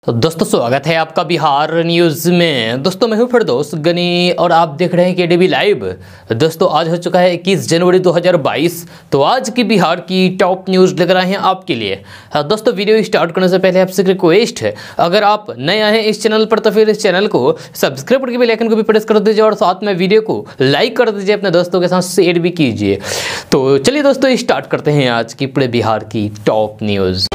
तो दोस्तों स्वागत है आपका बिहार न्यूज़ में। दोस्तों मैं हूं फिरदौस गनी और आप देख रहे हैं केडीवी लाइव। दोस्तों आज हो चुका है 21 जनवरी 2022। तो आज की बिहार की टॉप न्यूज़ लेकर आए हैं आपके लिए। दोस्तों वीडियो स्टार्ट करने से पहले आपसे रिक्वेस्ट है, अगर आप नए आए हैं इस चैनल पर तो फिर इस चैनल को सब्सक्राइब करके बेल आइकन को भी प्रेस कर दीजिए और साथ में वीडियो को लाइक कर दीजिए, अपने दोस्तों के साथ शेयर भी कीजिए। तो चलिए दोस्तों स्टार्ट करते हैं आज की पूरे बिहार की टॉप न्यूज़।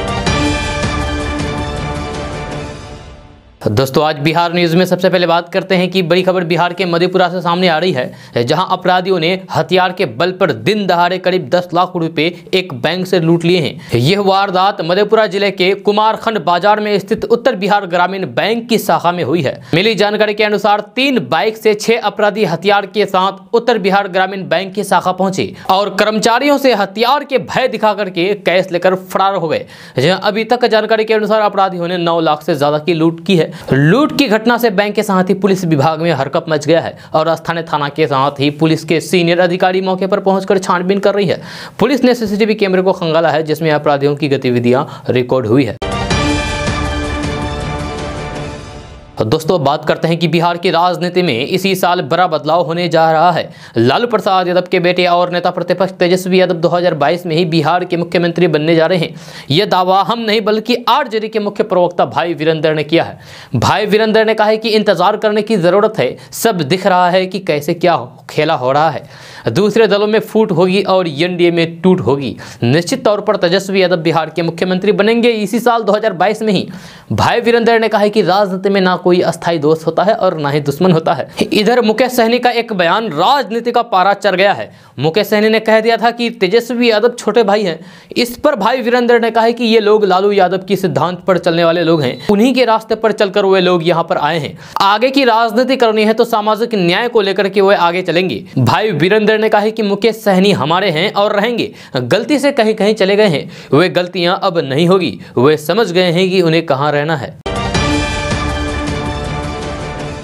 दोस्तों आज बिहार न्यूज़ में सबसे पहले बात करते हैं कि बड़ी खबर बिहार के मधेपुरा से सामने आ रही है, जहां अपराधियों ने हथियार के बल पर दिन दहाड़े करीब 10 लाख रुपए एक बैंक से लूट लिए हैं। यह वारदात मधेपुरा जिले के कुमारखंड बाजार में स्थित उत्तर बिहार ग्रामीण बैंक की शाखा में हुई है। मिली जानकारी के अनुसार 3 बाइक से 6 अपराधी हथियार के साथ उत्तर बिहार ग्रामीण बैंक की शाखा पहुंचे और कर्मचारियों से हथियार के भय दिखा करके कैश लेकर फरार हो गए। अभी तक जानकारी के अनुसार अपराधियों ने 9 लाख से ज्यादा की लूट की है। लूट की घटना से बैंक के साथ ही पुलिस विभाग में हरकंप मच गया है और स्थानीय थाना के साथ ही पुलिस के सीनियर अधिकारी मौके पर पहुंचकर छानबीन कर रही है। पुलिस ने सीसीटीवी कैमरे को खंगाला है, जिसमें अपराधियों की गतिविधियां रिकॉर्ड हुई है। दोस्तों बात करते हैं कि बिहार की राजनीति में इसी साल बड़ा बदलाव होने जा रहा है। लालू प्रसाद यादव के बेटे और नेता प्रतिपक्ष तेजस्वी यादव 2022 में ही बिहार के मुख्यमंत्री बनने जा रहे हैं। यह दावा हम नहीं बल्कि आरजेडी के मुख्य प्रवक्ता भाई वीरेंद्र ने किया है। भाई वीरेंद्र ने कहा है कि इंतजार करने की जरूरत है, सब दिख रहा है कि कैसे क्या खेला हो रहा है। दूसरे दलों में फूट होगी और एनडीए में टूट होगी। निश्चित तौर पर तेजस्वी यादव बिहार के मुख्यमंत्री बनेंगे इसी साल 2022 में ही। भाई वीरेंद्र ने कहा है कि राजनीति में ना कोई अस्थायी दोस्त होता है और ना ही दुश्मन होता है। इधर मुकेश सहनी का एक बयान राजनीति का पारा चढ़ गया है। मुकेश सहनी ने कह दिया था कि तेजस्वी यादव छोटे भाई हैं। इस पर भाई वीरेंद्र ने कहा है कि ये लोग लालू यादव की सिद्धांत पर चलने वाले लोग हैं, उन्हीं के रास्ते पर चलकर वे लोग यहाँ पर आए हैं। आगे की राजनीति करनी है तो सामाजिक न्याय को लेकर के वे आगे चलेंगे। भाई वीरेंद्र ने कहा है कि मुकेश सहनी हमारे हैं और रहेंगे। गलती से कहीं कहीं चले गए हैं, वे गलतियां अब नहीं होगी। वे समझ गए हैं कि उन्हें कहां रहना है।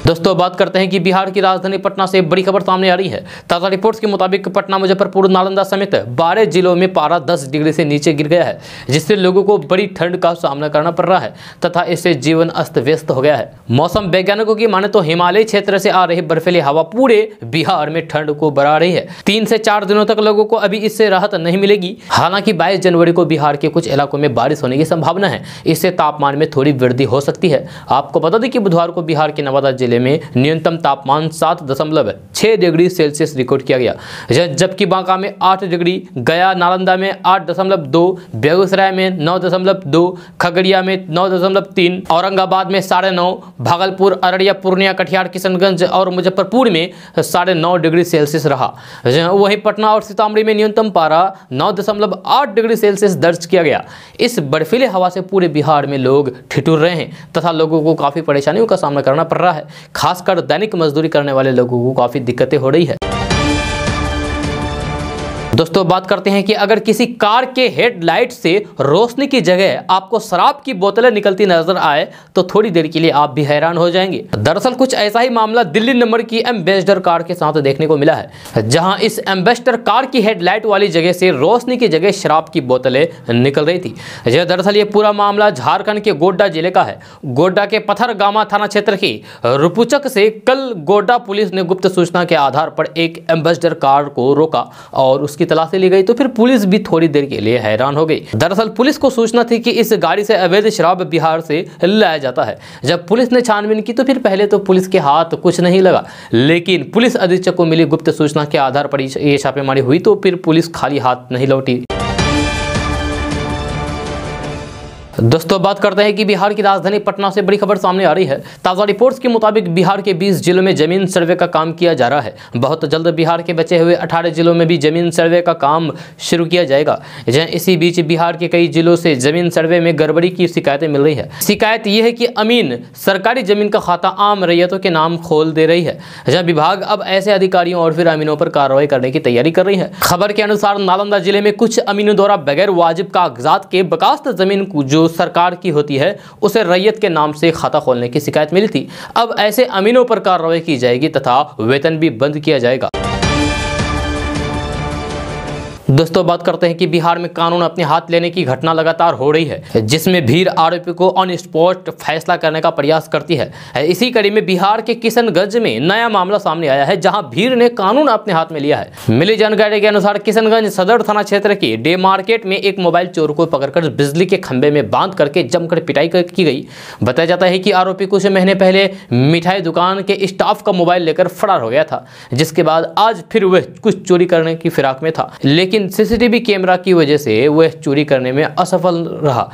दोस्तों बात करते हैं कि बिहार की राजधानी पटना से बड़ी खबर सामने आ रही है। ताज़ा रिपोर्ट्स के मुताबिक पटना, मुजफ्फरपुर, नालंदा समेत 12 जिलों में पारा 10 डिग्री से नीचे गिर गया है, जिससे लोगों को बड़ी ठंड का सामना करना पड़ रहा है तथा इससे जीवन अस्त व्यस्त हो गया है। मौसम वैज्ञानिकों की माने तो हिमालय क्षेत्र से आ रही बर्फीली हवा पूरे बिहार में ठंड को बढ़ा रही है। 3 से 4 दिनों तक लोगों को अभी इससे राहत नहीं मिलेगी। हालांकि 22 जनवरी को बिहार के कुछ इलाकों में बारिश होने की संभावना है। इससे तापमान में थोड़ी वृद्धि हो सकती है। आपको बता दें कि बुधवार को बिहार के नवादा जिले में न्यूनतम तापमान 7.6 डिग्री सेल्सियस रिकॉर्ड किया गया, जबकि बांका में 8 डिग्री, गया नालंदा में 8.2, बेगूसराय में 9.2, खगड़िया में 9.3, औरंगाबाद में 9.5, भागलपुर, अररिया, पूर्णिया, कटिहार, किशनगंज और मुजफ्फरपुर में 9.5 डिग्री सेल्सियस रहा। वहीं पटना और सीतामढ़ी में न्यूनतम पारा 9.8 डिग्री सेल्सियस दर्ज किया गया। इस बर्फीले हवा से पूरे बिहार में लोग ठिठुर रहे हैं तथा लोगों को काफी परेशानियों का सामना करना पड़ रहा है। खासकर दैनिक मजदूरी करने वाले लोगों को काफी दिक्कतें हो रही है। दोस्तों बात करते हैं कि अगर किसी कार के हेडलाइट से रोशनी की जगह आपको शराब की बोतलें निकलती नजर आए तो थोड़ी देर के लिए आप भी हैरान हो जाएंगे। दरअसल कुछ ऐसा ही मामला दिल्ली नंबर की एम्बेसडर कार के साथ देखने को मिला है, जहां इस एम्बेसडर कार की हेडलाइट वाली जगह से रोशनी की जगह शराब की बोतलें निकल रही थी। दरअसल ये पूरा मामला झारखंड के गोड्डा जिले का है। गोड्डा के पथरगामा थाना क्षेत्र की रुपुचक से कल गोड्डा पुलिस ने गुप्त सूचना के आधार पर एक एम्बेसडर कार को रोका और उसकी तलाशी ली गई तो फिर पुलिस भी थोड़ी देर के लिए हैरान हो गई। दरअसल पुलिस को सूचना थी कि इस गाड़ी से अवैध शराब बिहार से लाया जाता है। जब पुलिस ने छानबीन की तो फिर पहले तो पुलिस के हाथ कुछ नहीं लगा, लेकिन पुलिस अधीक्षक को मिली गुप्त सूचना के आधार पर ये छापेमारी हुई तो फिर पुलिस खाली हाथ नहीं लौटी। दोस्तों बात करते हैं कि बिहार की राजधानी पटना से बड़ी खबर सामने आ रही है। ताज़ा रिपोर्ट्स के मुताबिक बिहार के 20 जिलों में जमीन सर्वे का काम किया जा रहा है। बहुत जल्द बिहार के बचे हुए 18 जिलों में भी जमीन सर्वे का काम शुरू किया जाएगा। इसी बीच बिहार के कई जिलों से जमीन सर्वे में गड़बड़ी की शिकायतें मिल रही है। शिकायत यह है कि अमीन सरकारी जमीन का खाता आम रैयतों के नाम खोल दे रही है। विभाग अब ऐसे अधिकारियों और फिर अमीनों पर कार्रवाई करने की तैयारी कर रही है। खबर के अनुसार नालंदा जिले में कुछ अमीनों द्वारा बगैर वाजिब कागजात के बकास्त जमीन जो सरकार की होती है उसे रैयत के नाम से खाता खोलने की शिकायत मिली थी। अब ऐसे अमीनों पर कार्रवाई की जाएगी तथा वेतन भी बंद किया जाएगा। दोस्तों बात करते हैं कि बिहार में कानून अपने हाथ लेने की घटना लगातार हो रही है, जिसमें भीड़ आरोपी को ऑन स्पॉट फैसला करने का प्रयास करती है। इसी कड़ी में बिहार के किशनगंज में नया मामला सामने आया है, जहां भीड़ ने कानून अपने हाथ में लिया है। मिली जानकारी के अनुसार किशनगंज सदर थाना क्षेत्र के डे मार्केट में एक मोबाइल चोर को पकड़कर बिजली के खंभे में बांध करके जमकर पिटाई की गई। बताया जाता है कि आरोपी कुछ महीने पहले मिठाई दुकान के स्टाफ का मोबाइल लेकर फरार हो गया था, जिसके बाद आज फिर वह कुछ चोरी करने की फिराक में था, लेकिन सीसीटीवी कैमरा की वजह से वह चोरी करने में असफल रहा।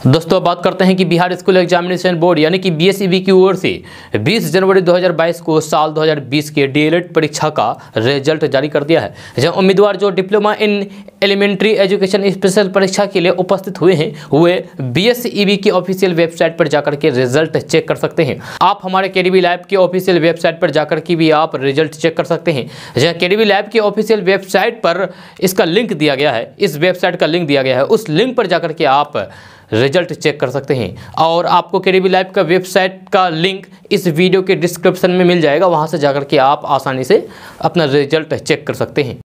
दोस्तों बात करते हैं कि बिहार स्कूल एग्जामिनेशन बोर्ड यानी कि बीएसईबी की ओर से 20 जनवरी 2022 को साल 2020 के डीएलएड परीक्षा का रिजल्ट जारी कर दिया है, जहां उम्मीदवार जो diploma in elementary education special परीक्षा के लिए उपस्थित हुए हैं वे बीएसईबी की ऑफिशियल वेबसाइट पर जाकर के रिजल्ट चेक कर सकते हैं। आप हमारे केडीबी लैब की ऑफिशियल वेबसाइट पर जाकर के भी आप रिजल्ट चेक कर सकते हैं, जहां केडीबी लैब की ऑफिशियल वेबसाइट पर इसका लिंक दिया गया है, इस वेबसाइट का लिंक दिया गया है, उस लिंक पर जाकर के आप रिजल्ट चेक कर सकते हैं। और आपको केडीबी लैब का वेबसाइट का लिंक इस वीडियो के डिस्क्रिप्शन में मिल जाएगा, वहां से जाकर के आप आसानी से अपना रिजल्ट चेक कर सकते हैं।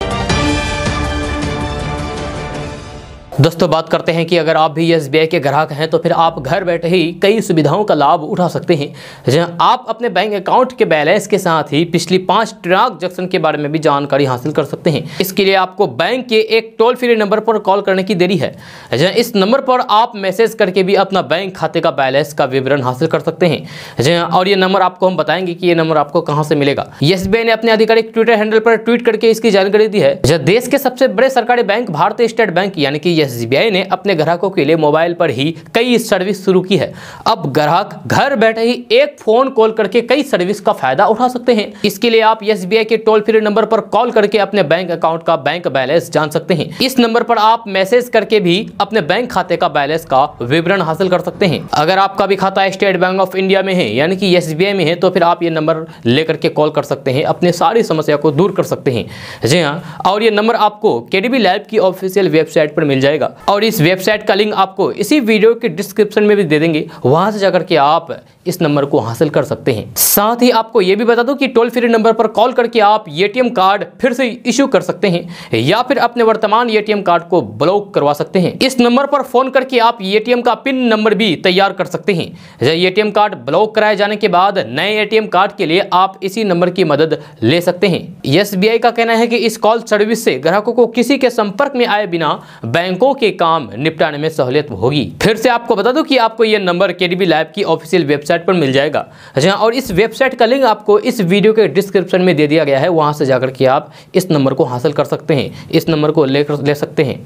दोस्तों बात करते हैं कि अगर आप भी एसबीआई के ग्राहक हैं तो फिर आप घर बैठे ही कई सुविधाओं का लाभ उठा सकते हैं, जहां आप अपने बैंक अकाउंट के बैलेंस के साथ ही पिछली 5 ट्रांजैक्शन के बारे में भी जानकारी हासिल कर सकते हैं। इसके लिए आपको बैंक के एक टोल फ्री नंबर पर कॉल करने की देरी है, जहां इस नंबर पर आप मैसेज करके भी अपना बैंक खाते का बैलेंस का विवरण हासिल कर सकते हैं। जहां और ये नंबर आपको हम बताएंगे कि ये नंबर आपको कहां से मिलेगा। एसबीआई ने अपने आधिकारिक ट्विटर हैंडल पर ट्वीट करके इसकी जानकारी दी है। जहां देश के सबसे बड़े सरकारी बैंक भारतीय स्टेट बैंक यानी कि एसबीआई ने अपने ग्राहकों के लिए मोबाइल पर ही कई सर्विस शुरू की है। अब ग्राहक घर बैठे ही एक फोन कॉल करके कई सर्विस का फायदा उठा सकते हैं। इसके लिए आप एसबीआई के टोल फ्री नंबर पर कॉल करके अपने बैंक अकाउंट का बैंक बैलेंस जान सकते हैं। इस नंबर पर आप मैसेज करके भी अपने बैंक खाते का बैलेंस का विवरण हासिल कर सकते हैं। अगर आपका भी खाता स्टेट बैंक ऑफ इंडिया में है यानी कि एसबीआई में है तो फिर आप ये नंबर लेकर के कॉल कर सकते हैं, अपने सारी समस्या को दूर कर सकते हैं। जी हाँ, और ये नंबर आपको केडीबी लैब की ऑफिशियल वेबसाइट पर मिल जाएगा और इस वेबसाइट का लिंक आपको इसी वीडियो के डिस्क्रिप्शन में भी दे देंगे, वहां से जाकर के आप इस नंबर को हासिल कर सकते हैं। साथ ही आपको यह भी बता दूं कि टोल फ्री नंबर पर कॉल करके आप एटीएम कार्ड फिर से इशू कर सकते हैं या फिर अपने वर्तमान एटीएम कार्ड को ब्लॉक करवा सकते हैं। इस नंबर पर फोन करके आप एटीएम का पिन नंबर भी तैयार कर सकते हैं। एटीएम कार्ड ब्लॉक कराए जाने के बाद नए एटीएम कार्ड के लिए आप इसी नंबर की मदद ले सकते हैं। एसबीआई का कहना है कि इस कॉल सर्विस से ग्राहकों को किसी के संपर्क में आए बिना बैंकों के काम निपटाने में सहूलियत होगी। फिर से आपको बता दूं कि आपको यह नंबर केडीबी लैब की ऑफिशियल वेबसाइट पर मिल जाएगा, और इस वेबसाइट का लिंक आपको इस वीडियो के डिस्क्रिप्शन में दे दिया गया है, वहां से जाकर के आप इस नंबर को हासिल कर सकते हैं, इस नंबर को ले सकते हैं।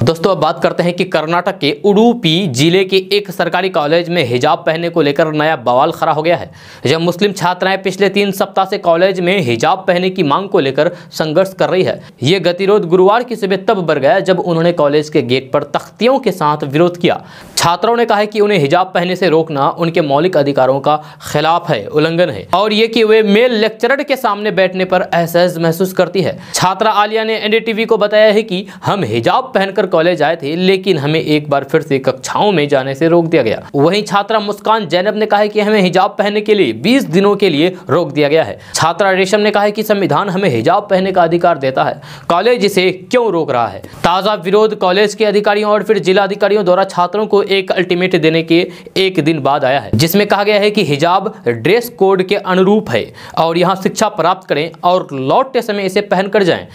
दोस्तों अब बात करते हैं कि कर्नाटक के उडुपी जिले के एक सरकारी कॉलेज में हिजाब पहनने को लेकर नया बवाल खड़ा हो गया है। जब मुस्लिम छात्राएं पिछले 3 सप्ताह से कॉलेज में हिजाब पहनने की मांग को लेकर संघर्ष कर रही है। ये गतिरोध गुरुवार की सुबह तब बढ़ गया जब उन्होंने कॉलेज के गेट पर तख्तियों के साथ विरोध किया। छात्राओं ने कहा है कि उन्हें हिजाब पहनने से रोकना उनके मौलिक अधिकारों का खिलाफ है, उल्लंघन है, और ये कि वे मेल लेक्चरर के सामने बैठने पर असहज महसूस करती है। छात्रा आलिया ने एनडीटीवी को बताया है कि हम हिजाब पहनकर कॉलेज आए थे, लेकिन हमें एक बार फिर से कक्षाओं में जाने से रोक दिया गया। वहीं छात्रा मुस्कान जैनब ने कहा है कि हमें हिजाब पहनने के लिए 20 दिनों के लिए रोक दिया गया है। छात्रा रेशम ने कहा है कि संविधान हमें हिजाब पहनने का अधिकार देता है, कॉलेज इसे क्यों रोक रहा है। ताजा विरोध कॉलेज के अधिकारियों और फिर जिला अधिकारियों द्वारा छात्रों को एक अल्टीमेट देने के एक दिन बाद आया है, जिसमें कहा गया है कि हिजाब ड्रेस कोड के अनुरूप है और यहाँ शिक्षा प्राप्त करें और लौटते समय इसे पहनकर जाएं।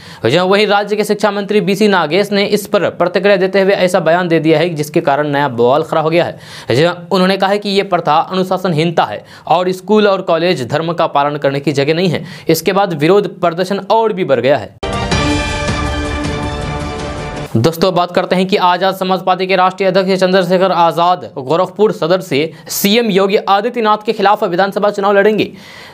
वहीं राज्य के शिक्षा मंत्री बीसी नागेश ने इस पर प्रतिक्रिया देते हुए ऐसा बयान दे दिया है जिसके कारण नया बवाल खड़ा हो गया है। उन्होंने कहा है कि यह प्रथा अनुशासनहीनता है और स्कूल और कॉलेज धर्म का पालन करने की जगह नहीं है। इसके बाद विरोध प्रदर्शन और भी बढ़ गया है। दोस्तों बात करते हैं कि आजाद समाज पार्टी के राष्ट्रीय अध्यक्ष चंद्रशेखर आजाद गोरखपुर सदर से सीएम योगी आदित्यनाथ के खिलाफ विधानसभा चुनाव लड़ेंगे।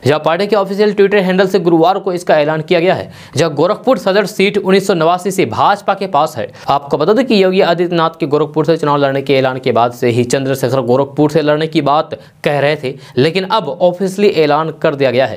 जहां पार्टी के ऑफिशियल ट्विटर हैंडल से गुरुवार को इसका ऐलान किया गया है। जहां गोरखपुर सदर सीट 1989 से भाजपा के पास है। आपको बता दें कि योगी आदित्यनाथ के गोरखपुर से चुनाव लड़ने के ऐलान के बाद से ही चंद्रशेखर गोरखपुर से लड़ने की बात कह रहे थे, लेकिन अब ऑफिशियली ऐलान कर दिया गया है।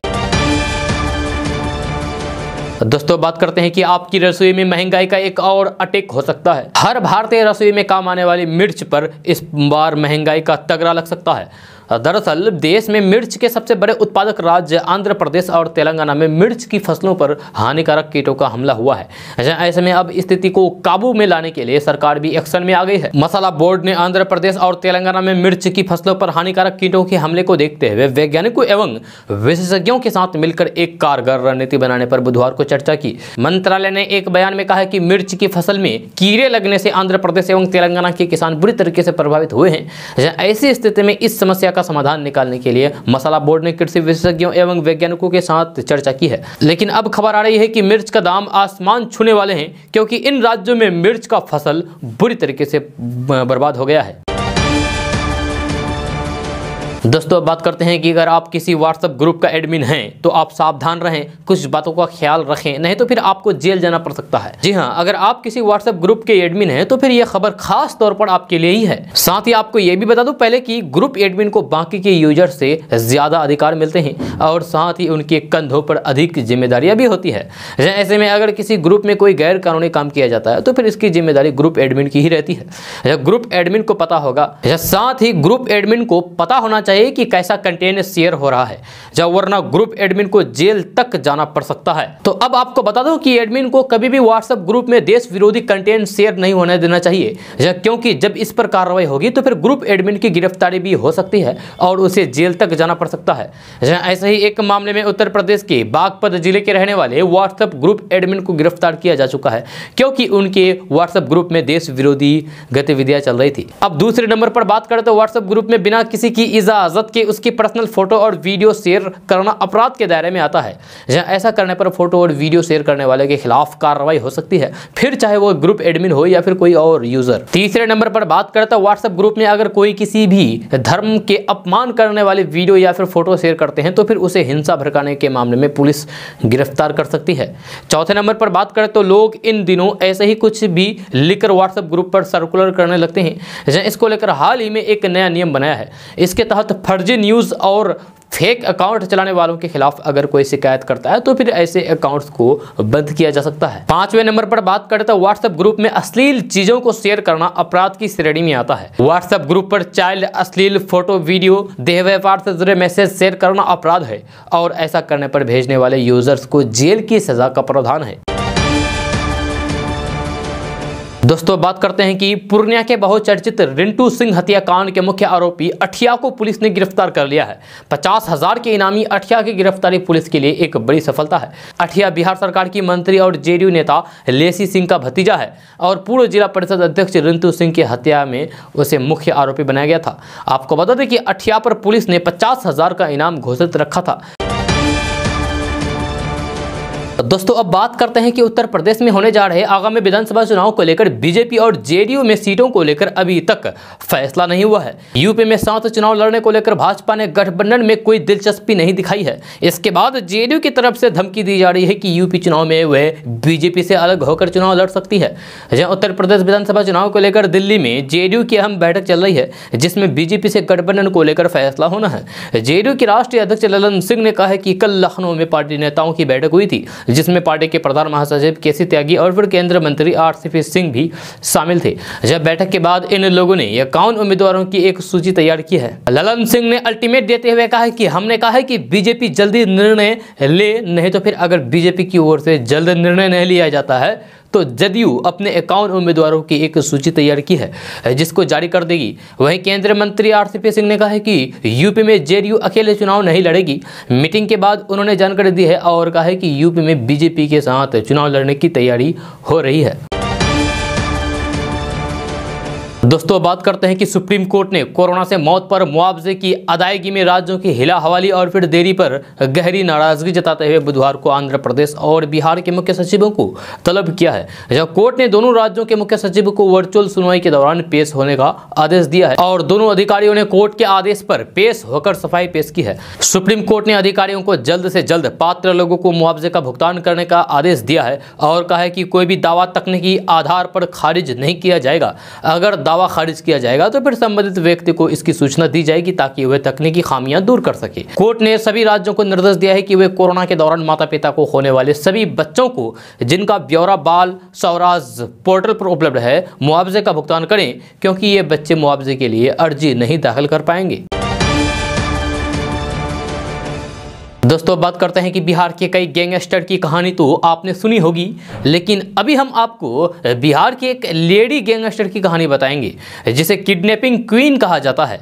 दोस्तों बात करते हैं कि आपकी रसोई में महंगाई का एक और अटैक हो सकता है। हर भारतीय रसोई में काम आने वाली मिर्च पर इस बार महंगाई का तगड़ा लग सकता है। दरअसल देश में मिर्च के सबसे बड़े उत्पादक राज्य आंध्र प्रदेश और तेलंगाना में मिर्च की फसलों पर हानिकारक कीटों का हमला हुआ है। ऐसे में अब स्थिति को काबू में लाने के लिए सरकार भी एक्शन में आ गई है। मसाला बोर्ड ने आंध्र प्रदेश और तेलंगाना में मिर्च की फसलों पर हानिकारक कीटों के हमले को देखते हुए वैज्ञानिकों एवं विशेषज्ञों के साथ मिलकर एक कारगर रणनीति बनाने पर बुधवार को चर्चा की। मंत्रालय ने एक बयान में कहा है कि मिर्च की फसल में कीड़े लगने से आंध्र प्रदेश एवं तेलंगाना के किसान बुरी तरीके से प्रभावित हुए हैं। ऐसी स्थिति में इस समस्या का समाधान निकालने के लिए मसाला बोर्ड ने कृषि विशेषज्ञों एवं वैज्ञानिकों के साथ चर्चा की है। लेकिन अब खबर आ रही है कि मिर्च का दाम आसमान छूने वाले हैं, क्योंकि इन राज्यों में मिर्च का फसल बुरी तरीके से बर्बाद हो गया है। दोस्तों अब बात करते हैं कि अगर आप किसी व्हाट्सएप ग्रुप का एडमिन हैं तो आप सावधान रहें, कुछ बातों का ख्याल रखें, नहीं तो फिर आपको जेल जाना पड़ सकता है। जी हां, अगर आप किसी व्हाट्सएप ग्रुप के एडमिन हैं तो फिर यह खबर खास तौर पर आपके लिए ही है। साथ ही आपको यह भी बता दूं पहले कि ग्रुप एडमिन को बाकी के यूजर से ज्यादा अधिकार मिलते हैं और साथ ही उनके कंधों पर अधिक जिम्मेदारियां भी होती है। ऐसे में अगर किसी ग्रुप में कोई गैर कानूनी काम किया जाता है तो फिर इसकी जिम्मेदारी ग्रुप एडमिन की ही रहती है। ग्रुप एडमिन को पता होगा, साथ ही ग्रुप एडमिन को पता होना चाहिए कि कैसा कंटेंट शेयर हो रहा है, वरना ग्रुप एडमिन को जेल तक जाना पड़ सकता है। तो अब आपको बता दूं कि एडमिन को कभी भी व्हाट्सएप ग्रुप में देश विरोधी कंटेंट शेयर नहीं होने देना चाहिए, क्योंकि जब इस पर कार्रवाई होगी तो फिर ग्रुप एडमिन की गिरफ्तारी भी हो सकती है और उसे जेल तक जाना पड़ सकता है। ऐसे ही एक मामले में उत्तर प्रदेश के बागपत जिले के रहने वाले व्हाट्सएप ग्रुप एडमिन को गिरफ्तार किया जा चुका है, क्योंकि उनके व्हाट्सएप ग्रुप में देश विरोधी गतिविधियां चल रही थी। अब दूसरे नंबर पर बात करें तो व्हाट्सएप ग्रुप में बिना किसी की इजाजत के उसकी पर्सनल फोटो और वीडियो शेयर करना अपराध के दायरे में आता है। ऐसा करने पर फोटो और वीडियो शेयर करने वाले के खिलाफ कार्रवाई हो सकती है, फिर चाहे वो ग्रुप एडमिन हो या फिर कोई और यूजर। तीसरे नंबर पर बात करता व्हाट्सएप ग्रुप में अगर कोई किसी भी धर्म के अपमान करने वाले वीडियो या फिर फोटो शेयर करते हैं तो फिर उसे हिंसा भड़काने के मामले में पुलिस गिरफ्तार कर सकती है। चौथे नंबर पर बात करें तो लोग इन दिनों ऐसे ही कुछ भी लिखकर व्हाट्सएप ग्रुप पर सर्कुलर करने लगते हैं। इसको लेकर हाल ही में एक नया नियम बनाया है। इसके तहत फर्जी न्यूज़ और फेक अकाउंट चलाने वालों के खिलाफ अगर कोई शिकायत करता है तो फिर ऐसे अकाउंट्स को बंद किया जा सकता है। पांचवें नंबर पर बात करें तो व्हाट्सएप ग्रुप में अश्लील चीजों को शेयर करना अपराध की श्रेणी में आता है। व्हाट्सएप ग्रुप पर चाइल्ड अश्लील फोटो, वीडियो, देह व्यापार से जुड़े मैसेज शेयर करना अपराध है और ऐसा करने पर भेजने वाले यूजर्स को जेल की सजा का प्रावधान है। दोस्तों बात करते हैं कि पूर्णिया के बहुचर्चित रिंटू सिंह हत्याकांड के मुख्य आरोपी अठिया को पुलिस ने गिरफ्तार कर लिया है। 50,000 के इनामी अठिया की गिरफ्तारी पुलिस के लिए एक बड़ी सफलता है। अठिया बिहार सरकार की मंत्री और जेडीयू नेता लेसी सिंह का भतीजा है और पूर्व जिला परिषद अध्यक्ष रिंटू सिंह की हत्या में उसे मुख्य आरोपी बनाया गया था। आपको बता दें कि अठिया पर पुलिस ने 50,000 का इनाम घोषित रखा था। दोस्तों अब बात करते हैं कि उत्तर प्रदेश में होने जा रहे आगामी विधानसभा चुनाव को लेकर बीजेपी और जेडीयू में सीटों को लेकर अभी तक फैसला नहीं हुआ है। यूपी में 7 चुनाव लड़ने को लेकर भाजपा ने गठबंधन में कोई दिलचस्पी नहीं दिखाई है। इसके बाद जेडीयू की तरफ से धमकी दी जा रही है कि यूपी चुनाव में वह बीजेपी से अलग होकर चुनाव लड़ सकती है। उत्तर प्रदेश विधानसभा चुनाव को लेकर दिल्ली में जेडीयू की अहम बैठक चल रही है, जिसमें बीजेपी से गठबंधन को लेकर फैसला होना है। जेडीयू के राष्ट्रीय अध्यक्ष ललन सिंह ने कहा है कि कल लखनऊ में पार्टी नेताओं की बैठक हुई थी, जिसमें पार्टी के प्रधान महासचिव केसी त्यागी और फिर केंद्रीय मंत्री आरसीपी सिंह भी शामिल थे। जब बैठक के बाद इन लोगों ने 51 उम्मीदवारों की एक सूची तैयार की है। ललन सिंह ने अल्टीमेट देते हुए कहा है कि हमने कहा है कि बीजेपी जल्दी निर्णय ले, नहीं तो फिर अगर बीजेपी की ओर से जल्द निर्णय नहीं लिया जाता है तो जदयू अपने 51 उम्मीदवारों की एक सूची तैयार की है, जिसको जारी कर देगी। वहीं केंद्रीय मंत्री आरसीपी सिंह ने कहा है कि यूपी में जेडीयू अकेले चुनाव नहीं लड़ेगी। मीटिंग के बाद उन्होंने जानकारी दी है और कहा है कि यूपी में बीजेपी के साथ चुनाव लड़ने की तैयारी हो रही है। दोस्तों बात करते हैं कि सुप्रीम कोर्ट ने कोरोना से मौत पर मुआवजे की अदायगी में राज्यों की हिला हवाली और फिर देरी पर गहरी नाराजगी जताते हुए बुधवार को आंध्र प्रदेश और बिहार के मुख्य सचिवों को तलब किया है। जब कोर्ट ने दोनों राज्यों के मुख्य सचिव को वर्चुअल सुनवाई के दौरान पेश होने का आदेश दिया है और दोनों अधिकारियों ने कोर्ट के आदेश पर पेश होकर सफाई पेश की है। सुप्रीम कोर्ट ने अधिकारियों को जल्द से जल्द पात्र लोगों को मुआवजे का भुगतान करने का आदेश दिया है और कहा है कि कोई भी दावा तकनीकी आधार पर खारिज नहीं किया जाएगा। अगर दावा खारिज किया जाएगा तो फिर संबंधित व्यक्ति को इसकी सूचना दी जाएगी ताकि वह तकनीकी खामियां दूर कर सके। कोर्ट ने सभी राज्यों को निर्देश दिया है कि वे कोरोना के दौरान माता पिता को होने वाले सभी बच्चों को जिनका ब्यौरा बाल स्वराज पोर्टल पर उपलब्ध है मुआवजे का भुगतान करें, क्योंकि ये बच्चे मुआवजे के लिए अर्जी नहीं दाखिल कर पाएंगे। दोस्तों बात करते हैं कि बिहार के कई गैंगस्टर की कहानी तो आपने सुनी होगी, लेकिन अभी हम आपको बिहार की एक लेडी गैंगस्टर की कहानी बताएंगे जिसे किडनैपिंग क्वीन कहा जाता है।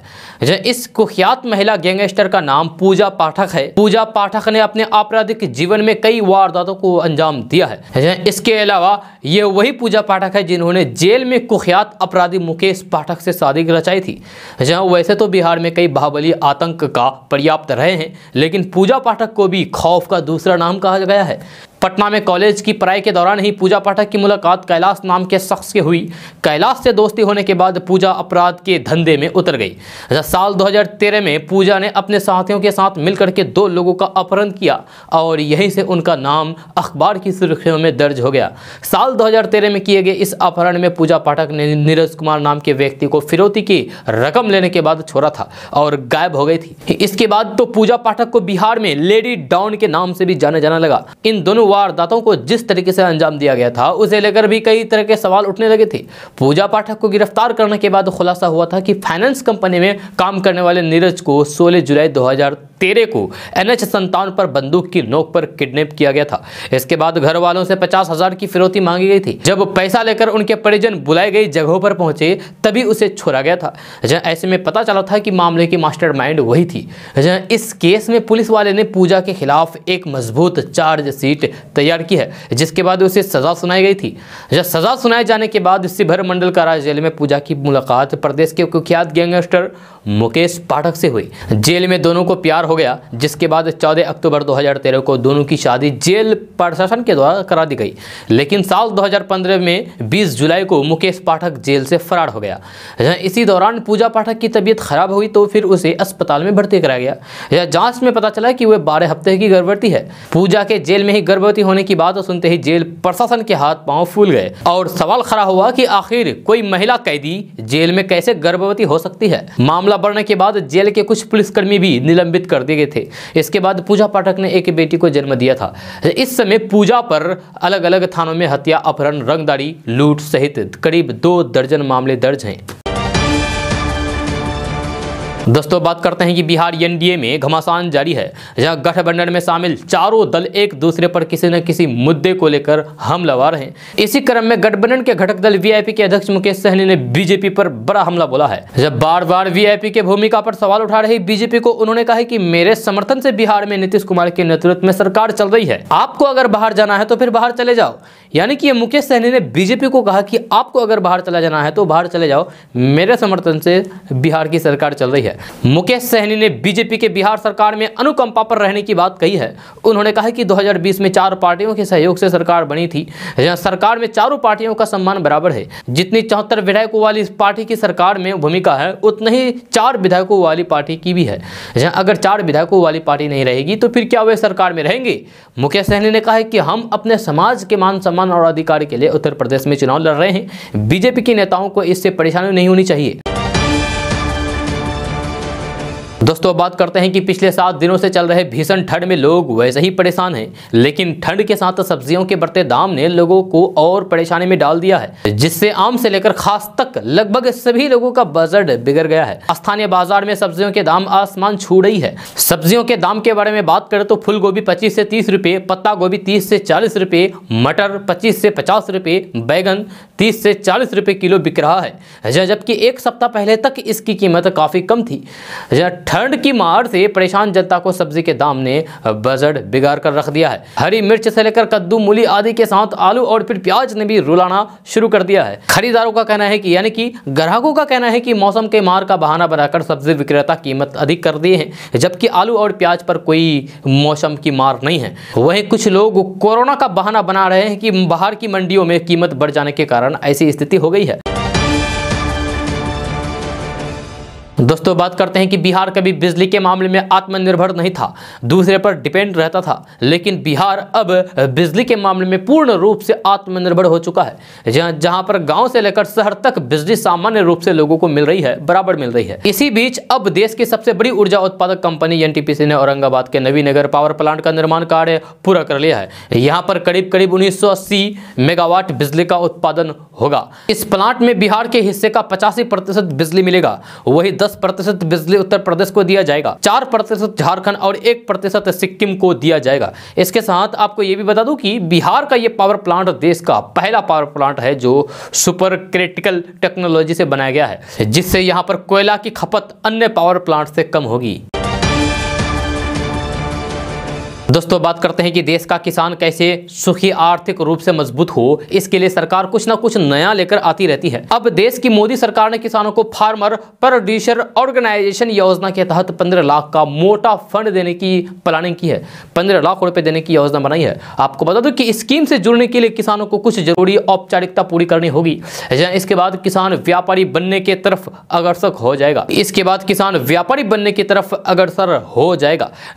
इस कुख्यात महिला गैंगस्टर का नाम पूजा पाठक है। पूजा पाठक ने अपने आपराधिक जीवन में कई वारदातों को अंजाम दिया है। इसके अलावा ये वही पूजा पाठक है जिन्होंने जेल में कुख्यात अपराधी मुकेश पाठक से शादी रचाई थी। वैसे तो बिहार में कई बाहुबली आतंक का पर्याप्त रहे हैं, लेकिन पूजा पाठक को भी खौफ का दूसरा नाम कहा गया है। पटना में कॉलेज की पढ़ाई के दौरान ही पूजा पाठक की मुलाकात कैलाश नाम के शख्स से हुई। कैलाश से दोस्ती होने के बाद पूजा अपराध के धंधे में उतर गई। साल 2013 में पूजा ने अपने साथियों के साथ मिलकर के 2 लोगों का अपहरण किया और यहीं से उनका नाम अखबार की सुर्खियों में दर्ज हो गया। साल 2013 में किए गए इस अपहरण में पूजा पाठक ने नीरज कुमार नाम के व्यक्ति को फिरौती की रकम लेने के बाद छोड़ा था और गायब हो गई थी। इसके बाद तो पूजा पाठक को बिहार में लेडी डॉन के नाम से भी जाना जाने लगा। इन दोनों वारदातों को जिस तरीके से अंजाम दिया गया था उसे लेकर भी कई तरह के सवाल उठने लगे थे। पूजा पाठक को गिरफ्तार करने के बाद खुलासा हुआ था कि फाइनेंस कंपनी में काम करने वाले नीरज को 16 जुलाई 2013 को NH57 पर बंदूक की नोक पर किडनैप किया गया था। इसके बाद घर वालों से 50,000 की फिरौती मांगी गई थी। जब पैसा लेकर उनके परिजन बुलाई गई जगहों पर पहुंचे तभी उसे छोड़ा गया था। ऐसे में पता चला था कि मामले की मास्टरमाइंड वही थी। इस केस में पुलिस वाले ने पूजा के खिलाफ एक मजबूत चार्जशीट तैयार की है, जिसके बाद उसे सजा सुनाई गई थी। सजा सुनाए जाने के बाद शिवहर मंडल कारा जेल में पूजा की मुलाकात प्रदेश के कुख्यात गैंगस्टर मुकेश पाठक से हुई। जेल में दोनों को प्यार हो गया, जिसके बाद 14 अक्टूबर 2013 को दोनों की शादी जेल प्रशासन के द्वारा करा दी गई। लेकिन साल 2015 में 20 जुलाई को मुकेश पाठक जेल से फरार हो गया। इसी दौरान पूजा पाठक की तबीयत खराब हुई तो फिर उसे अस्पताल में भर्ती कराया गया। जांच में पता चला कि वह 12 हफ्ते की गर्भवती है। पूजा के जेल में ही गर्भवती होने की बात सुनते ही जेल प्रशासन के हाथ पांव फूल गए और सवाल खड़ा हुआ कि आखिर कोई महिला कैदी जेल में कैसे गर्भवती हो सकती है। मामला बढ़ने के बाद जेल के कुछ पुलिसकर्मी भी निलंबित कर दिए गए थे। इसके बाद पूजा पाठक ने एक बेटी को जन्म दिया था। इस समय पूजा पर अलग अलग थानों में हत्या, अपहरण, रंगदारी, लूट सहित करीब 2 दर्जन मामले दर्ज हैं। दोस्तों बात करते हैं कि बिहार एनडीए में घमासान जारी है, जहां गठबंधन में शामिल चारों दल एक दूसरे पर किसी न किसी मुद्दे को लेकर हमलावर हैं। इसी क्रम में गठबंधन के घटक दल वीआईपी के अध्यक्ष मुकेश सहनी ने बीजेपी पर बड़ा हमला बोला है। जब बार बार वीआईपी के भूमिका पर सवाल उठा रही बीजेपी को उन्होंने कहा कि मेरे समर्थन से बिहार में नीतीश कुमार के नेतृत्व में सरकार चल रही है। आपको अगर बाहर जाना है तो फिर बाहर चले जाओ। यानी कि मुकेश सहनी ने बीजेपी को कहा कि आपको अगर बाहर चला जाना है तो बाहर चले जाओ, मेरे समर्थन से बिहार की सरकार चल रही है। मुकेश सहनी ने बीजेपी के बिहार सरकार में अनुकंपा पर रहने की बात कही है। उन्होंने कहा कि 2020 में 4 पार्टियों के सहयोग से सरकार बनी थी। जहां सरकार में चारों पार्टियों का सम्मान बराबर है। जितनी 74 विधायकों वाली पार्टी की सरकार में भूमिका है, उतनी ही 4 विधायकों वाली पार्टी की भी है। जहां अगर 4 विधायकों वाली पार्टी नहीं रहेगी तो फिर क्या वे सरकार में रहेंगे? मुकेश सहनी ने कहा कि हम अपने समाज के मान सम्मान और अधिकार के लिए उत्तर प्रदेश में चुनाव लड़ रहे हैं। बीजेपी के नेताओं को इससे परेशानी नहीं होनी चाहिए। दोस्तों बात करते हैं कि पिछले 7 दिनों से चल रहे भीषण ठंड में लोग वैसे ही परेशान हैं, लेकिन ठंड के साथ सब्जियों के बढ़ते दाम ने लोगों को और परेशानी में डाल दिया है, जिससे आम से लेकर खास तक लगभग सभी लोगों का बजट बिगड़ गया है। स्थानीय बाजार में सब्जियों के दाम आसमान छू रही है। सब्जियों के दाम के बारे में बात करें तो फूल गोभी 25 से 30 रुपये, पत्ता गोभी 30 से 40 रुपये, मटर 25 से 50 रुपये, बैगन 30 से 40 रुपये किलो बिक रहा है, जबकि एक सप्ताह पहले तक इसकी कीमत काफी कम थी। ठंड की मार से परेशान जनता को सब्जी के दाम ने बजट बिगाड़ कर रख दिया है। हरी मिर्च से लेकर कद्दू, मूली आदि के साथ आलू और फिर प्याज ने भी रुलाना शुरू कर दिया है। खरीदारों का कहना है कि यानी कि ग्राहकों का कहना है कि मौसम के मार का बहाना बनाकर सब्जी विक्रेता कीमत अधिक कर दिए हैं, जबकि आलू और प्याज पर कोई मौसम की मार नहीं है। वहीं कुछ लोग कोरोना का बहाना बना रहे हैं कि बाहर की मंडियों में कीमत बढ़ जाने के कारण ऐसी स्थिति हो गई है। दोस्तों बात करते हैं कि बिहार कभी बिजली के मामले में आत्मनिर्भर नहीं था, दूसरे पर डिपेंड रहता था, लेकिन बिहार अब बिजली के मामले में पूर्ण रूप से आत्मनिर्भर हो चुका है। जहां पर गांव से लेकर शहर तक बिजली सामान्य रूप से लोगों को मिल रही है, बराबर मिल रही है। इसी बीच अब देश की सबसे बड़ी ऊर्जा उत्पादक कंपनी एनटीपीसी ने औरंगाबाद के नवीनगर पावर प्लांट का निर्माण कार्य पूरा कर लिया है। यहाँ पर करीब 1980 मेगावाट बिजली का उत्पादन होगा। इस प्लांट में बिहार के हिस्से का 85% बिजली मिलेगा। वही 10% बिजली उत्तर प्रदेश को दिया जाएगा, 4% झारखंड और 1% सिक्किम को दिया जाएगा। इसके साथ आपको यह भी बता दूं कि बिहार का यह पावर प्लांट देश का पहला पावर प्लांट है जो सुपर क्रिटिकल टेक्नोलॉजी से बनाया गया है, जिससे यहां पर कोयला की खपत अन्य पावर प्लांट से कम होगी। दोस्तों बात करते हैं कि देश का किसान कैसे सुखी आर्थिक रूप से मजबूत हो, इसके लिए सरकार कुछ ना कुछ नया लेकर आती रहती है। अब देश की मोदी सरकार ने किसानों को फार्मर प्रोड्यूसर ऑर्गेनाइजेशन योजना के तहत 15 लाख का मोटा फंड देने की प्लानिंग की है। 15 लाख रुपए देने की योजना बनाई है। आपको बता दो कि स्कीम से जुड़ने के लिए किसानों को कुछ जरूरी औपचारिकता पूरी करनी होगी। इसके बाद किसान व्यापारी बनने की तरफ अग्रसर हो जाएगा। इसके बाद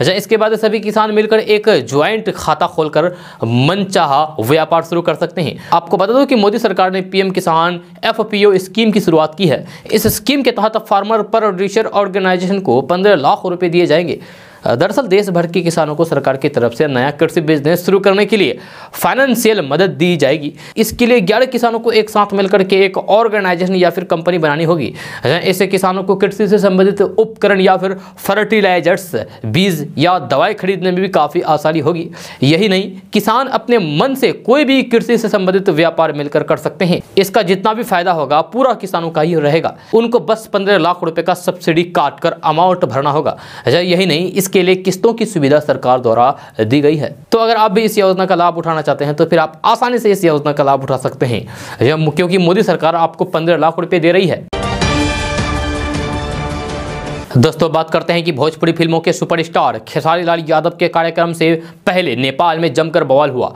इसके बाद सभी किसान मिलकर एक ज्वाइंट खाता खोलकर मनचाहा व्यापार शुरू कर सकते हैं। आपको बता दो कि मोदी सरकार ने पीएम किसान एफपीओ स्कीम की शुरुआत की है। इस स्कीम के तहत फार्मर प्रोड्यूसर ऑर्गेनाइजेशन को 15 लाख रुपए दिए जाएंगे। दरअसल देश भर के किसानों को सरकार की तरफ से नया कृषि बिजनेस शुरू करने के लिए फाइनेंशियल मदद दी जाएगी। इसके लिए 11 किसानों को एक साथ मिलकर के एक ऑर्गेनाइजेशन या फिर कंपनी बनानी होगी। इससे किसानों को कृषि से संबंधित उपकरण या फिर फर्टिलाइजर्स, बीज या दवाई खरीदने में भी काफ़ी आसानी होगी। यही नहीं, किसान अपने मन से कोई भी कृषि से संबंधित व्यापार मिलकर कर सकते हैं। इसका जितना भी फायदा होगा पूरा किसानों का ही रहेगा। उनको बस 15 लाख रुपए का सब्सिडी काट कर अमाउंट भरना होगा। यही नहीं, के लिए किस्तों की सुविधा सरकार द्वारा दी गई है। तो अगर आप भी इस योजना का लाभ उठाना चाहते हैं तो फिर आप आसानी से इस योजना का लाभ उठा सकते हैं, क्योंकि मोदी सरकार आपको 15 लाख रुपए दे रही है। दोस्तों बात करते हैं कि भोजपुरी फिल्मों के सुपरस्टार खेसारी लाल यादव के कार्यक्रम से पहले नेपाल में जमकर बवाल हुआ।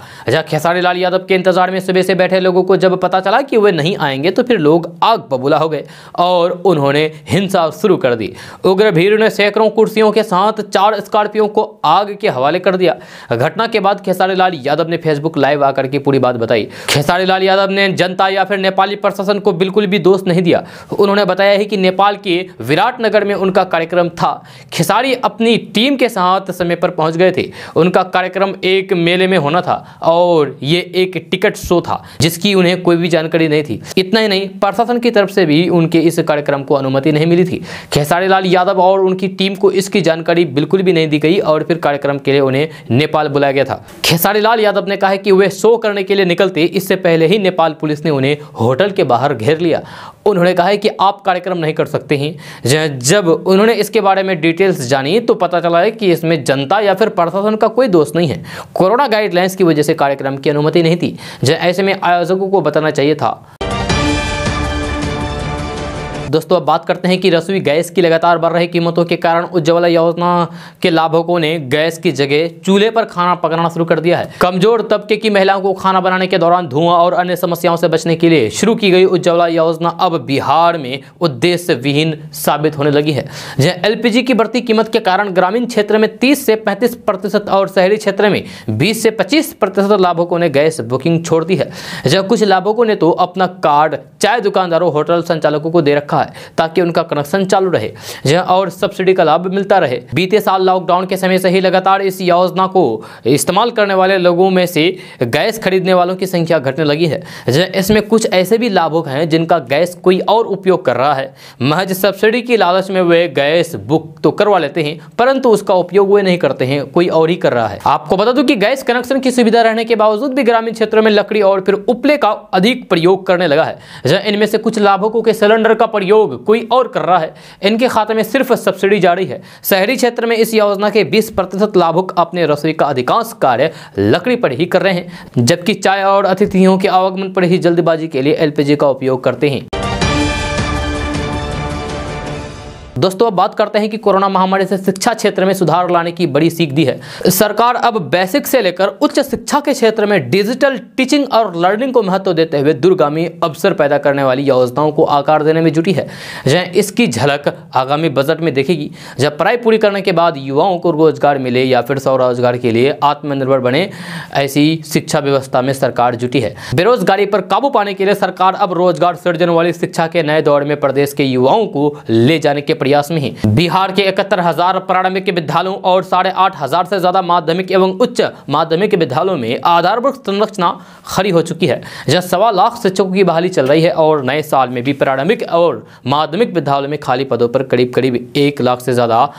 खेसारी लाल यादव के इंतजार में सुबह से बैठे लोगों को जब पता चला कि वे नहीं आएंगे तो फिर लोग आग बबूला हो गए और उन्होंने हिंसा शुरू कर दी। उग्र भीड़ ने सैकड़ों कुर्सियों के साथ 4 स्कॉर्पियो को आग के हवाले कर दिया। घटना के बाद खेसारी लाल यादव ने फेसबुक लाइव आकर के पूरी बात बताई। खेसारी लाल यादव ने जनता या फिर नेपाली प्रशासन को बिल्कुल भी दोष नहीं दिया। उन्होंने बताया है कि नेपाल के विराटनगर में उनका कार्यक्रम था। खेसारी अपनी टीम के साथ समय पर पहुंच गए थे। उनका कार्यक्रम एक मेले में होना था और ये एक टिकट शो था जिसकी उन्हें कोई भी जानकारी नहीं थी। इतना ही नहीं, प्रशासन की तरफ से भी उनके इस कार्यक्रम को अनुमति नहीं मिली थी। खेसारी लाल यादव और उनकी टीम को इसकी जानकारी बिल्कुल भी नहीं दी गई और फिर कार्यक्रम के लिए उन्हें नेपाल बुलाया गया था। खेसारी लाल यादव ने कहा कि वे शो करने के लिए निकलते इससे पहले ही नेपाल पुलिस ने उन्हें होटल के बाहर घेर लिया। उन्होंने कहा है कि आप कार्यक्रम नहीं कर सकते हैं। जब उन्होंने इसके बारे में डिटेल्स जानी तो पता चला है कि इसमें जनता या फिर प्रशासन का कोई दोष नहीं है। कोरोना गाइडलाइंस की वजह से कार्यक्रम की अनुमति नहीं थी। ऐसे में आयोजकों को बताना चाहिए था। दोस्तों अब बात करते हैं कि रसोई गैस की लगातार बढ़ रही कीमतों के कारण उज्ज्वला योजना के लाभुकों ने गैस की जगह चूल्हे पर खाना पकाना शुरू कर दिया है। कमजोर तबके की महिलाओं को खाना बनाने के दौरान धुआं और अन्य समस्याओं से बचने के लिए शुरू की गई उज्ज्वला योजना अब बिहार में उद्देश्य विहीन साबित होने लगी है। एलपीजी की बढ़ती कीमत के कारण ग्रामीण क्षेत्र में 30 से 35% और शहरी क्षेत्र में 20 से 25% लाभुकों ने गैस बुकिंग छोड़ दी है। कुछ लाभुकों ने तो अपना कार्ड चाय दुकानदारों, होटल संचालकों को दे रखा है ताकि उनका कनेक्शन चालू रहे और सब्सिडी का लाभ मिलता रहे। बीते साल लॉकडाउन के समय से ही लगातार इस योजना को इस्तेमाल करने वाले लोगों में से गैस खरीदने वालों की संख्या घटने लगी है। इसमें कुछ ऐसे भी लाभुक हैं जिनका गैस कोई और उपयोग कर रहा है। महज सब्सिडी की लालच में वे गैस बुक तो करवा लेते हैं परंतु उसका उपयोग वे नहीं करते हैं, कोई और ही कर रहा है। आपको बता दूं कि गैस कनेक्शन की सुविधा रहने के बावजूद भी ग्रामीण क्षेत्रों में लकड़ी और फिर उपले का अधिक प्रयोग करने लगा है। इनमें से कुछ लाभुकों के सिलेंडर का प्रयोग कोई और कर रहा है। इनके खाते में सिर्फ सब्सिडी जारी है। शहरी क्षेत्र में इस योजना के 20% लाभुक अपने रसोई का अधिकांश कार्य लकड़ी पर ही कर रहे हैं, जबकि चाय और अतिथियों के आवागमन पर ही जल्दबाजी के लिए एलपीजी का उपयोग करते हैं। दोस्तों अब बात करते हैं कि कोरोना महामारी से शिक्षा क्षेत्र में सुधार लाने की बड़ी सीख दी है। सरकार अब बेसिक से लेकर उच्च शिक्षा के क्षेत्र में डिजिटल टीचिंग और लर्निंग को महत्व देते हुए दूरगामी अवसर पैदा करने वाली योजनाओं को आकार देने में जुटी है। इसकी झलक आगामी बजट में देखेगी। जब पढ़ाई पूरी करने के बाद युवाओं को रोजगार मिले या फिर स्वरोजगार के लिए आत्मनिर्भर बने, ऐसी शिक्षा व्यवस्था में सरकार जुटी है। बेरोजगारी पर काबू पाने के लिए सरकार अब रोजगार सृजन वाली शिक्षा के नए दौर में प्रदेश के युवाओं को ले जाने के प्रयास में है। बिहार के 71,000 प्रारंभिक विद्यालयों और 8,500 से ज्यादा माध्यमिक एवं उच्च माध्यमिक विद्यालयों में आधारभूत संरचना खड़ी हो चुकी है, जहां 1.25 लाख शिक्षकों की बहाली चल रही है और नए साल में भी प्रारंभिक और माध्यमिक विद्यालयों में खाली पदों पर करीब 1 लाख से ज्यादा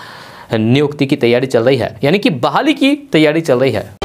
नियुक्ति की तैयारी चल रही है, यानी कि बहाली की तैयारी चल रही है।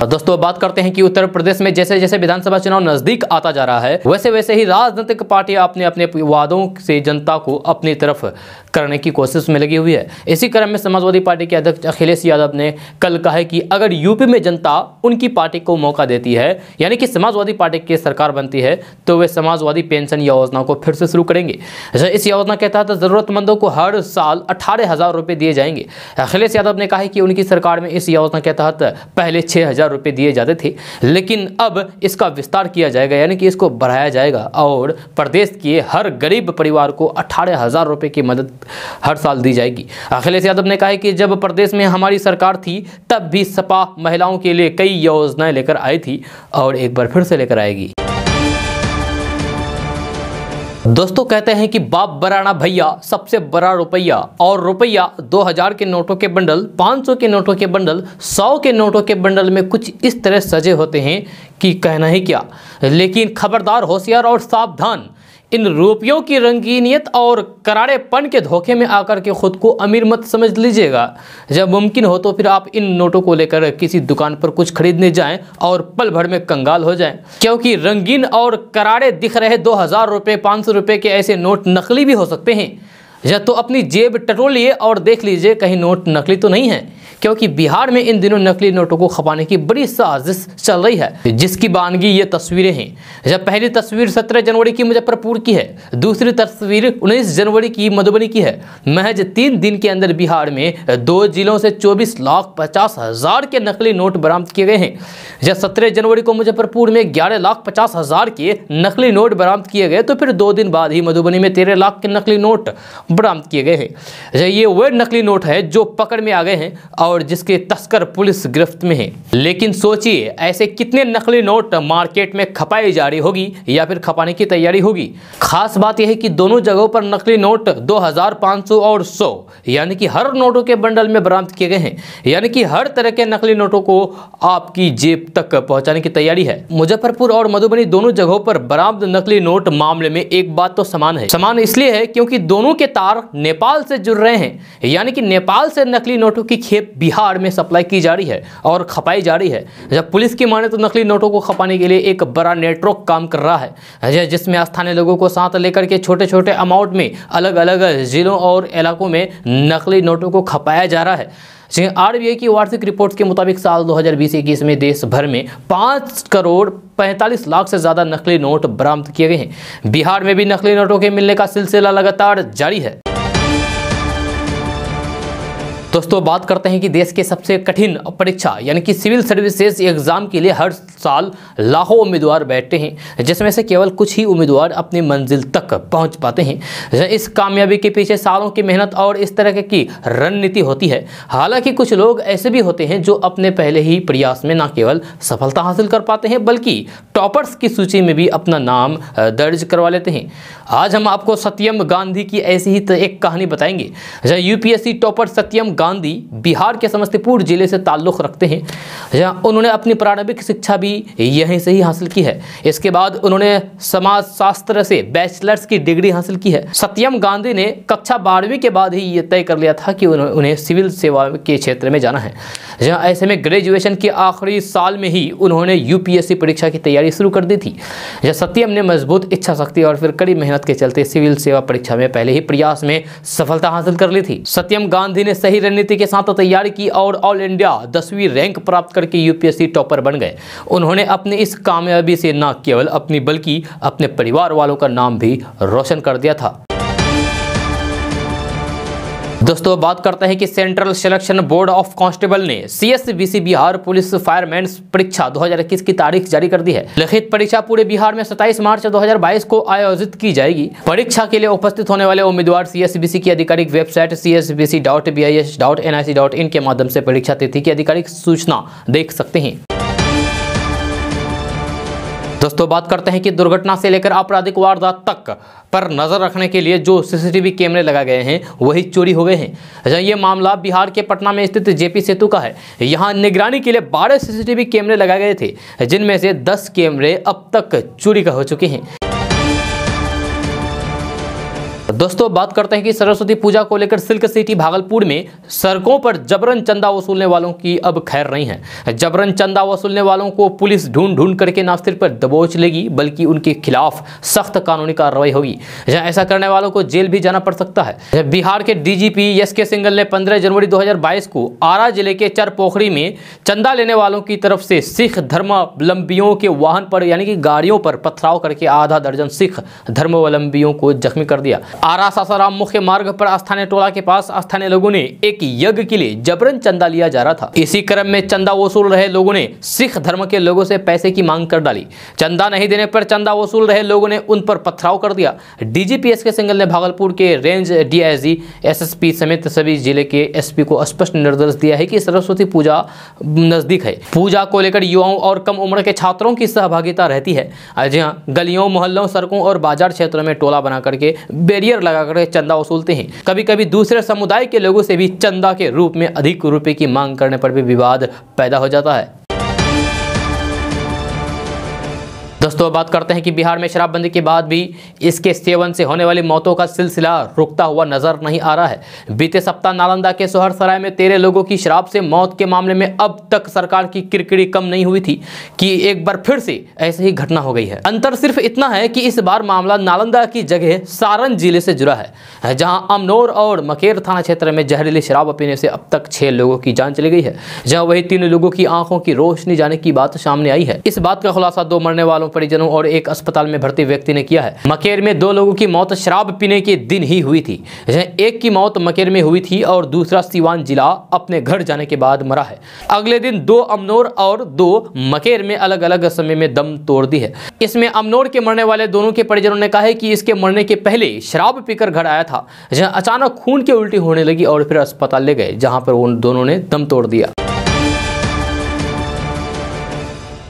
दोस्तों बात करते हैं कि उत्तर प्रदेश में जैसे जैसे विधानसभा चुनाव नजदीक आता जा रहा है, वैसे वैसे ही राजनीतिक पार्टियां अपने अपने वादों से जनता को अपनी तरफ करने की कोशिश में लगी हुई है। इसी क्रम में समाजवादी पार्टी के अध्यक्ष अखिलेश यादव ने कल कहा है कि अगर यूपी में जनता उनकी पार्टी को मौका देती है, यानी कि समाजवादी पार्टी की सरकार बनती है, तो वे समाजवादी पेंशन योजना को फिर से शुरू करेंगे। इस योजना के तहत जरूरतमंदों को हर साल 18,000 रुपये दिए जाएंगे। अखिलेश यादव ने कहा है कि उनकी सरकार में इस योजना के तहत पहले 6,000 रुपये दिए जाते थे, लेकिन अब इसका विस्तार किया जाएगा, यानी कि इसको बढ़ाया जाएगा और प्रदेश के हर गरीब परिवार को 18,000 रुपये की मदद हर साल दी जाएगी। अखिलेश यादव ने कहा कि जब प्रदेश में हमारी सरकार थी तब भी सपा महिलाओं के लिए कई योजनाएं लेकर आई थी और एक बार फिर से लेकर आएगी। दोस्तों कहते हैं कि बाप बराना भैया सबसे बड़ा रुपया, और रुपया 2000 के नोटों के बंडल, 500 के नोटों के बंडल, 100 के नोटों के बंडल में कुछ इस तरह सजे होते हैं कि कहना ही क्या। लेकिन खबरदार, होशियार और सावधान, इन रुपयों की रंगीनियत और करारेपन के धोखे में आकर के खुद को अमीर मत समझ लीजिएगा। जब मुमकिन हो तो फिर आप इन नोटों को लेकर किसी दुकान पर कुछ खरीदने जाएं और पल भर में कंगाल हो जाएं, क्योंकि रंगीन और करारे दिख रहे 2000 रुपये, 500 रुपये के ऐसे नोट नकली भी हो सकते हैं। या तो अपनी जेब टटोलिए और देख लीजिए कहीं नोट नकली तो नहीं है, क्योंकि बिहार में इन दिनों नकली नोटों को खपाने की बड़ी साजिश चल रही है, जिसकी बानगी ये तस्वीरें हैं। जब पहली तस्वीर 17 जनवरी की मुजफ्फरपुर की है, दूसरी तस्वीर 19 जनवरी की मधुबनी की है। महज 3 दिन के अंदर बिहार में 2 जिलों से 24,50,000 के नकली नोट बरामद किए गए हैं। जब 17 जनवरी को मुजफ्फरपुर में 11,50,000 के नकली नोट बरामद किए गए, तो फिर 2 दिन बाद ही मधुबनी में 13 लाख के नकली नोट बरामद किए गए हैं। ये वह नकली नोट है जो पकड़ में आ गए हैं और जिसके तस्कर पुलिस गिरफ्त में है। लेकिन सोचिए, ऐसे कितने नकली नोट मार्केट में खपाई जा रही होगी या फिर खपाने की तैयारी होगी। खास बात यह है कि दोनों जगहों पर नकली नोट 2000, 500 और 100, यानी कि हर नोटों के बंडल में बरामद किए गए हैं। यानी कि हर तरह के नकली नोटों को आपकी जेब तक पहुंचाने की तैयारी है। मुजफ्फरपुर और मधुबनी दोनों जगहों पर बरामद नकली नोट मामले में एक बात तो समान है। समान इसलिए है क्योंकि दोनों के तार नेपाल से जुड़ रहे हैं, यानी कि नेपाल से नकली नोटों की खेप बिहार में सप्लाई की जा रही है और खपाई जा रही है। जब पुलिस की माने तो नकली नोटों को खपाने के लिए एक बड़ा नेटवर्क काम कर रहा है, जिसमें स्थानीय लोगों को साथ लेकर के छोटे छोटे अमाउंट में अलग अलग जिलों और इलाकों में नकली नोटों को खपाया जा रहा है। आरबीआई की वार्षिक रिपोर्ट के मुताबिक साल 2020-21 में देश भर में 5 करोड़ 45 लाख से ज़्यादा नकली नोट बरामद किए गए हैं। बिहार में भी नकली नोटों के मिलने का सिलसिला लगातार जारी है। दोस्तों बात करते हैं कि देश के सबसे कठिन परीक्षा यानी कि सिविल सर्विसेज एग्जाम के लिए हर साल लाखों उम्मीदवार बैठते हैं, जिसमें से केवल कुछ ही उम्मीदवार अपनी मंजिल तक पहुंच पाते हैं। इस कामयाबी के पीछे सालों की मेहनत और इस तरह की रणनीति होती है। हालांकि कुछ लोग ऐसे भी होते हैं जो अपने पहले ही प्रयास में न केवल सफलता हासिल कर पाते हैं बल्कि टॉपर्स की सूची में भी अपना नाम दर्ज करवा लेते हैं। आज हम आपको सत्यम गांधी की ऐसी ही एक कहानी बताएंगे। यूपीएससी टॉपर सत्यम गांधी बिहार के समस्तीपुर जिले से ताल्लुक़ रखते हैं, जहाँ उन्होंने अपनी प्रारंभिक शिक्षा भी यहीं से ही हासिल की है। इसके बाद उन्होंने समाज शास्त्र से बैचलर्स की डिग्री हासिल की है। सत्यम गांधी ने कक्षा 12वीं के बाद ही ये तय कर लिया था कि उन्हें सिविल सेवा के क्षेत्र में जाना है। जहाँ ऐसे में ग्रेजुएशन के आखिरी साल में ही उन्होंने यूपीएससी परीक्षा की तैयारी शुरू कर दी थी। जहाँ सत्यम ने मजबूत इच्छा शक्ति और फिर कड़ी मेहनत के चलते सिविल सेवा परीक्षा में पहले ही प्रयास में सफलता हासिल कर ली थी। सत्यम गांधी ने सही रणनीति के साथ तैयारी की और ऑल इंडिया 10वीं रैंक प्राप्त करके यूपीएससी टॉपर बन गए। उन्होंने अपने इस कामयाबी से न केवल अपनी बल्कि अपने परिवार वालों का नाम भी रोशन कर दिया था। दोस्तों बात करते हैं कि central selection board of constable ने सीएसबीसी बिहार पुलिस फायरमैन परीक्षा 2021 की तारीख जारी कर दी है। लिखित परीक्षा पूरे बिहार में 27 मार्च 2022 को आयोजित की जाएगी। परीक्षा के लिए उपस्थित होने वाले उम्मीदवार सीएसबीसी की आधिकारिक वेबसाइट csbc.bis.nic.in के माध्यम से परीक्षा तिथि की आधिकारिक सूचना देख सकते हैं। दोस्तों बात करते हैं कि दुर्घटना से लेकर आपराधिक वारदात तक पर नजर रखने के लिए जो सीसीटीवी कैमरे लगाए गए हैं वही चोरी हो गए हैं। ये मामला बिहार के पटना में स्थित जेपी सेतु का है। यहाँ निगरानी के लिए 12 सीसीटीवी कैमरे लगाए गए थे, जिनमें से 10 कैमरे अब तक चोरी हो चुके हैं। दोस्तों बात करते हैं कि सरस्वती पूजा को लेकर सिल्क सिटी भागलपुर में सड़कों पर जबरन चंदा वसूलने वालों की अब खैर नहीं है। जबरन चंदा वसूलने वालों को पुलिस ढूंढ ढूंढ करके न सिर्फ दबोच लेगी बल्कि उनके खिलाफ सख्त कानूनी कार्रवाई होगी। ऐसा करने वालों को जेल भी जाना पड़ सकता है। बिहार के डीजीपी एस.के. सिंघल ने 15 जनवरी 2022 को आरा जिले के चरपोखरी में चंदा लेने वालों की तरफ से सिख धर्मावलंबियों के वाहन पर यानी कि गाड़ियों पर पथराव करके आधा दर्जन सिख धर्मावलंबियों को जख्मी कर दिया। आरा सासाराम मुख्य मार्ग पर स्थानीय टोला के पास स्थानीय लोगों ने एक यज्ञ के लिए जबरन चंदा लिया जा रहा था। इसी क्रम में चंदा वसूल रहे लोगों ने सिख धर्म के लोगों से पैसे की मांग कर डाली। चंदा नहीं देने पर चंदा वसूल रहे लोगों ने उन पर पथराव कर दिया। DGP SK. सिंघल ने भागलपुर के रेंज डीआईजी एसएसपी समेत सभी जिले के एसपी को स्पष्ट निर्देश दिया है कि सरस्वती पूजा नजदीक है। पूजा को लेकर युवाओं और कम उम्र के छात्रों की सहभागिता रहती है। जहाँ गलियों मोहल्लों सड़कों और बाजार क्षेत्रों में टोला बना करके बैरियर लगाकर चंदा वसूलते हैं। कभी कभी दूसरे समुदाय के लोगों से भी चंदा के रूप में अधिक रुपए की मांग करने पर भी विवाद पैदा हो जाता है। दोस्तों बात करते हैं कि बिहार में शराबबंदी के बाद भी इसके सेवन से होने वाली मौतों का सिलसिला रुकता हुआ नजर नहीं आ रहा है। बीते सप्ताह नालंदा के सोहरसराय में 13 लोगों की शराब से मौत के मामले में अब तक सरकार की किरकिरी कम नहीं हुई थी कि एक बार फिर से ऐसी ही घटना हो गई है। अंतर सिर्फ इतना है कि इस बार मामला नालंदा की जगह सारण जिले से जुड़ा है, जहां अमनौर और मकेर थाना क्षेत्र में जहरीली शराब पीने से अब तक 6 लोगों की जान चली गई है, जहां वही 3 लोगों की आंखों की रोशनी जाने की बात सामने आई है। इस बात का खुलासा 2 मरने वालों परिजनों और एक अस्पताल में भर्ती व्यक्ति ने किया है। मकेर में 2 लोगों की मौत शराब पीने के दिन ही हुई थी। एक की मौत मकेर में हुई थी और दूसरा सीवान जिला अपने घर जाने के बाद मरा है। अगले दिन 2 अमनौर और 2 मकेर में अलग अलग समय में दम तोड़ दी है। इसमें अमनौर के मरने वाले दोनों के परिजनों ने कहा है कि इसके मरने के पहले शराब पीकर घर आया था, जहां अचानक खून की उल्टी होने लगी और फिर अस्पताल ले गए, जहां पर उन दोनों ने दम तोड़ दिया।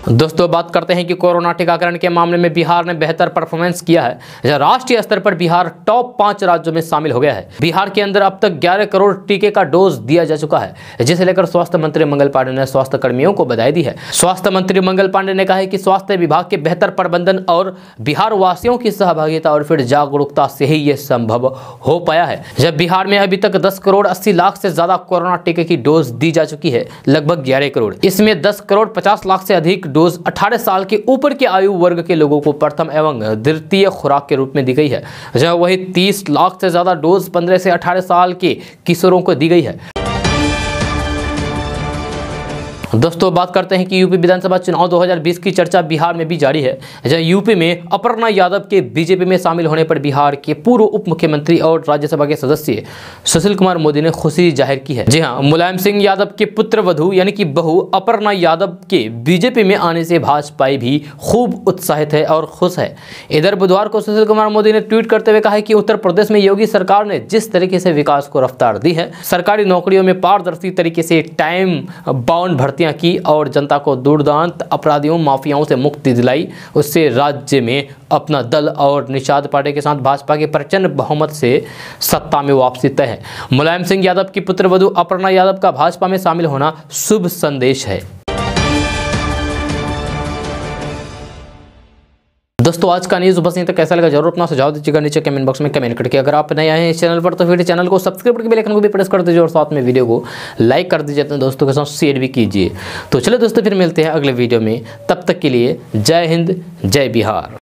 दोस्तों बात करते हैं कि कोरोना टीकाकरण के मामले में बिहार ने बेहतर परफॉर्मेंस किया है। राष्ट्रीय स्तर पर बिहार टॉप 5 राज्यों में शामिल हो गया है। बिहार के अंदर अब तक 11 करोड़ टीके का डोज दिया जा चुका है, जिसे लेकर स्वास्थ्य मंत्री मंगल पांडे ने स्वास्थ्य कर्मियों को बधाई दी है। स्वास्थ्य मंत्री मंगल पांडे ने कहा है कि स्वास्थ्य विभाग के बेहतर प्रबंधन और बिहार वासियों की सहभागिता और फिर जागरूकता से ही ये संभव हो पाया है। जब बिहार में अभी तक 10 करोड़ 80 लाख से ज्यादा कोरोना टीके की डोज दी जा चुकी है, लगभग 11 करोड़। इसमें 10 करोड़ 50 लाख से अधिक डोज 18 साल के ऊपर के आयु वर्ग के लोगों को प्रथम एवं द्वितीय खुराक के रूप में दी गई है, जहां वही 30 लाख से ज्यादा डोज 15 से 18 साल के किशोरों को दी गई है। दोस्तों बात करते हैं कि यूपी विधानसभा चुनाव 2020 की चर्चा बिहार में भी जारी है, जहां यूपी में अपर्णा यादव के बीजेपी में शामिल होने पर बिहार के पूर्व उप मुख्यमंत्री और राज्यसभा के सदस्य सुशील कुमार मोदी ने खुशी जाहिर की है। जी हां, मुलायम सिंह यादव के पुत्र वधू यानी कि बहू अपर्णा यादव के बीजेपी में आने से भाजपा भी खूब उत्साहित है और खुश है। इधर बुधवार को सुशील कुमार मोदी ने ट्वीट करते हुए कहा है कि उत्तर प्रदेश में योगी सरकार ने जिस तरीके से विकास को रफ्तार दी है, सरकारी नौकरियों में पारदर्शी तरीके से टाइम बाउंड भर्ती की और जनता को दुर्दांत अपराधियों माफियाओं से मुक्ति दिलाई, उससे राज्य में अपना दल और निषाद पार्टी के साथ भाजपा के प्रचंड बहुमत से सत्ता में वापसी तय है। मुलायम सिंह यादव की पुत्रवधू अपर्णा यादव का भाजपा में शामिल होना शुभ संदेश है। दोस्तों आज का न्यूज़ बस यहीं तक। कैसा लगा जरूर अपना सुझाव दीजिएगा नीचे कमेंट बॉक्स में कमेंट करके। अगर आप नए आए हैं इस चैनल पर तो फिर चैनल को सब्सक्राइब करके बेल आइकन को भी प्रेस कर दीजिए और साथ में वीडियो को लाइक कर दीजिए, अपने दोस्तों के साथ शेयर भी कीजिए। तो चलिए दोस्तों फिर मिलते हैं अगले वीडियो में, तब तक के लिए जय हिंद जय बिहार।